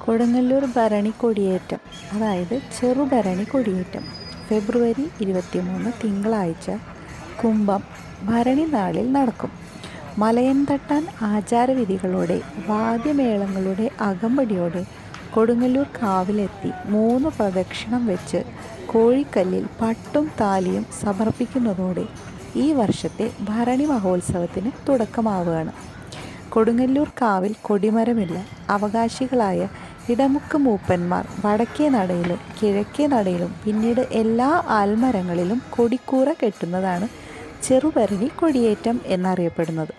കൊടുങ്ങല്ലൂർ ഭരണി കൊടിയേറ്റം, അതായത് ചെറുഭരണി കൊടിയേറ്റം, ഫെബ്രുവരി 23 തിങ്കളാഴ്ച കുംഭം ഭരണി നാളിൽ നടക്കും. മലയൻ തട്ടാൻ ആചാരവിധികളോടെ വാദ്യമേളങ്ങളുടെ അകമ്പടിയോടെ കൊടുങ്ങല്ലൂർ കാവിലെത്തി 3 പ്രദക്ഷിണം വെച്ച് കോഴിക്കല്ലിൽ പട്ടും താലിയും സമർപ്പിക്കുന്നതോടെ ഈ വർഷത്തെ ഭരണി മഹോത്സവത്തിന് തുടക്കമാവുകയാണ്. കൊടുങ്ങല്ലൂർ കാവിൽ കൊടിമരമില്ല. അവകാശികളായ ഇടമുക്ക് മൂപ്പന്മാർ വടക്കേ നടയിലും കിഴക്കേ നടയിലും പിന്നീട് എല്ലാ ആൽമരങ്ങളിലും കൊടിക്കൂറ കെട്ടുന്നതാണ് ചെറുഭരണി കൊടിയേറ്റം എന്നറിയപ്പെടുന്നത്.